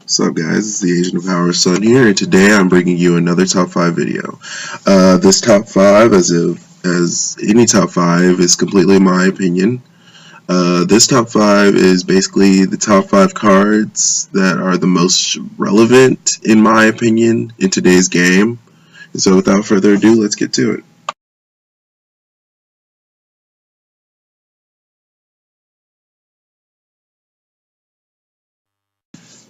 What's up guys, it's the Agent of Power Sun here, and today I'm bringing you another top 5 video. This top 5, as any top 5, is completely my opinion. This top 5 is basically the top 5 cards that are the most relevant, in my opinion, in today's game. And so without further ado, let's get to it.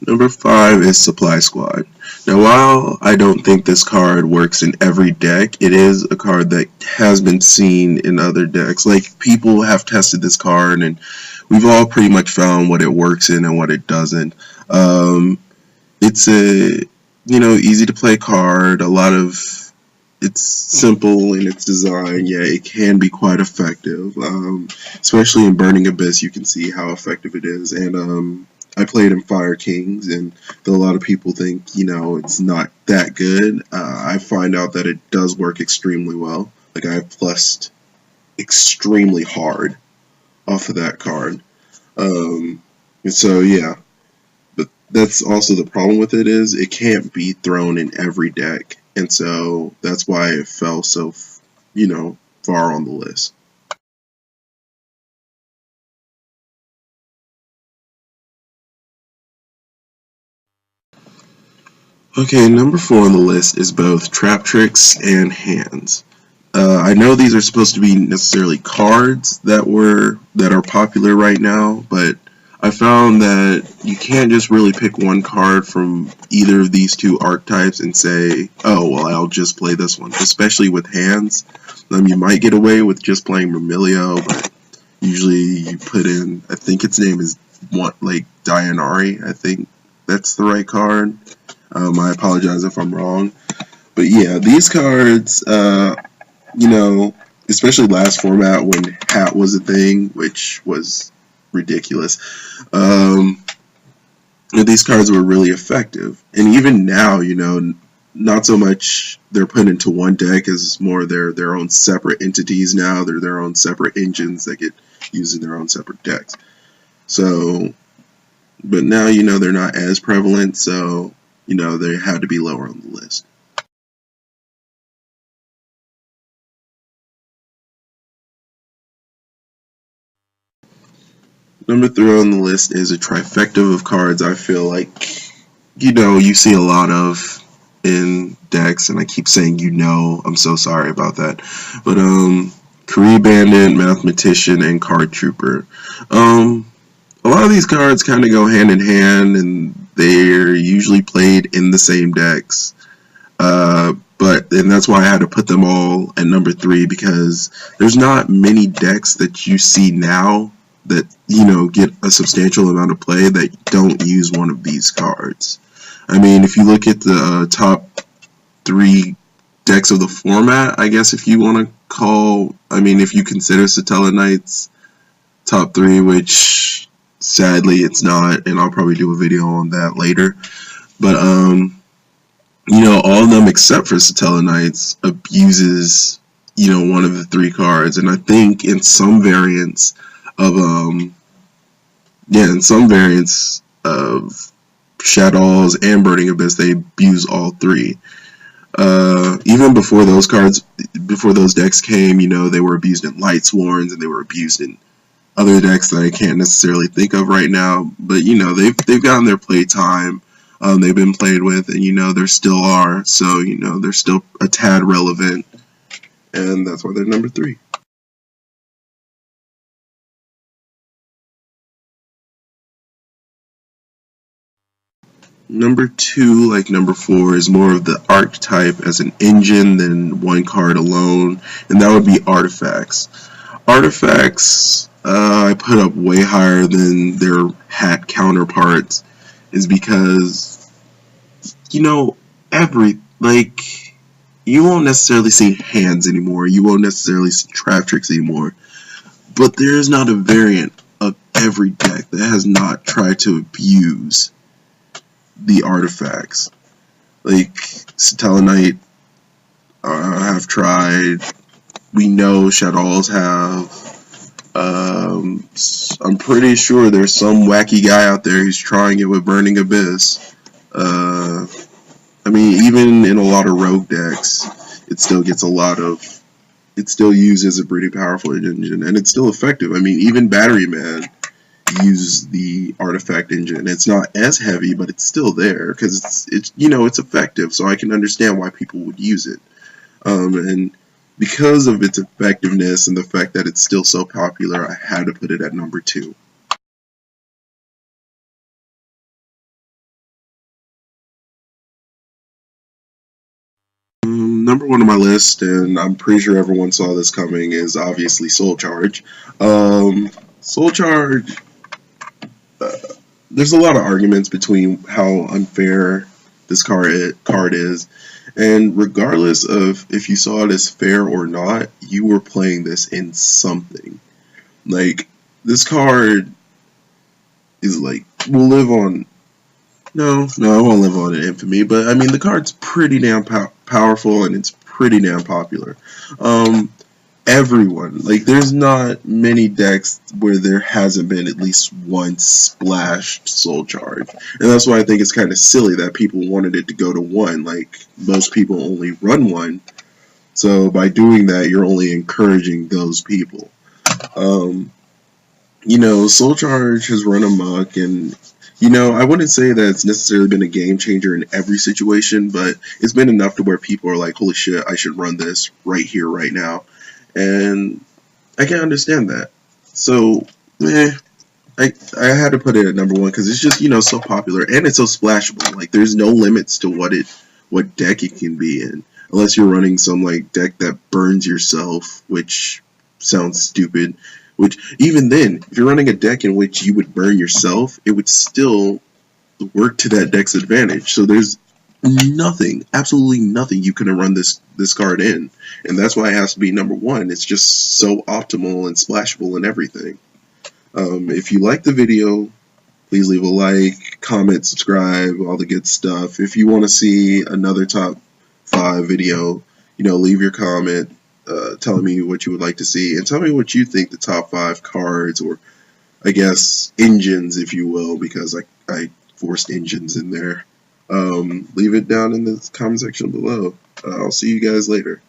Number 5 is Supply Squad. Now, while I don't think this card works in every deck, it is a card that has been seen in other decks. Like, people have tested this card, and we've all pretty much found what it works in and what it doesn't. It's a, easy to play card. It's simple in its design, yet it can be quite effective. Especially in Burning Abyss, you can see how effective it is. And I played in Fire Kings, and though a lot of people think, it's not that good, I find out that it does work extremely well. Like, I plussed extremely hard off of that card. And so, yeah. But that's also the problem with it, is it can't be thrown in every deck. And so that's why it fell so, far on the list. Okay, number 4 on the list is both Trap Tricks and Hands. I know these are supposed to be necessarily cards that are popular right now, but I found that you can't just really pick one card from either of these two archetypes and say, oh, well, I'll just play this one. Especially with Hands. You might get away with just playing Myrmilio, but usually you put in, I think its name is Dianari. I think that's the right card. I apologize if I'm wrong. But yeah, these cards, especially last format when Hat was a thing, which was ridiculous. These cards were really effective. And even now, not so much they're put into one deck, as more their own separate entities now. They're their own separate engines that get used in their own separate decks. So, but now, they're not as prevalent, so they had to be lower on the list. Number 3 on the list is a trifecta of cards I feel like, you see a lot of in decks, and I keep saying I'm so sorry about that. But, Career Bandit, Mathematician, and Card Trooper. A lot of these cards kind of go hand in hand, and they're usually played in the same decks. And that's why I had to put them all at number 3, because there's not many decks that you see now that, get a substantial amount of play that don't use one of these cards. I mean, if you look at the top 3 decks of the format, I guess if you want to if you consider Satella Knights top 3, which sadly it's not, and I'll probably do a video on that later. But, all of them except for Satella Knights abuses, one of the 3 cards. And I think in some variants of, Shadows and Burning Abyss, they abuse all 3. Even before those decks came, they were abused in Lightsworns, and they were abused in other decks that I can't necessarily think of right now. But, they've gotten their play time. They've been played with, and, there still are. So, they're still a tad relevant. And that's why they're number 3. Number 2, like number 4, is more of the archetype as an engine than one card alone, and that would be Artifacts. Artifacts, I put up way higher than their Hat counterparts, is because, you won't necessarily see Hands anymore, you won't necessarily see Trap Tricks anymore, but there is not a variant of every deck that has not tried to abuse the artifacts. Like Satella Knight have tried. We know Shadows have. I'm pretty sure there's some wacky guy out there who's trying it with Burning Abyss. I mean, even in a lot of rogue decks, it still gets a lot of. It still uses a pretty powerful engine, and it's still effective. I mean, even Battery Man uses the artifact engine. It's not as heavy, but it's still there because it's it's effective. So I can understand why people would use it. And because of its effectiveness and the fact that it's still so popular, I had to put it at number 2. Number 1 on my list, and I'm pretty sure everyone saw this coming, is obviously Soul Charge. Soul Charge, there's a lot of arguments between how unfair this card is, and regardless of if you saw it as fair or not, you were playing this in something. Like, this card is like, will live on. No, it won't live on in infamy, but I mean, the card's pretty damn powerful and it's pretty damn popular. Everyone, like, there's not many decks where there hasn't been at least one splashed Soul Charge, and that's why I think it's kind of silly that people wanted it to go to 1. Like, most people only run 1, so by doing that, you're only encouraging those people. Soul Charge has run amok, and I wouldn't say that it's necessarily been a game changer in every situation, but it's been enough to where people are like, holy shit, I should run this right here, right now. And I can understand that. So, I had to put it at number 1 because it's just, so popular and it's so splashable. Like, there's no limits to what deck it can be in. Unless you're running some, like, deck that burns yourself, which sounds stupid. Which, even then, if you're running a deck in which you would burn yourself, it would still work to that deck's advantage. So there's nothing, absolutely nothing you can run this card in. And that's why it has to be number 1. It's just so optimal and splashable and everything. If you like the video, please leave a like, comment, subscribe, all the good stuff. If you want to see another top 5 video, leave your comment. Telling me what you would like to see, and tell me what you think the top 5 cards, or I guess engines, if you will, because I forced engines in there. Leave it down in the comment section below. I'll see you guys later.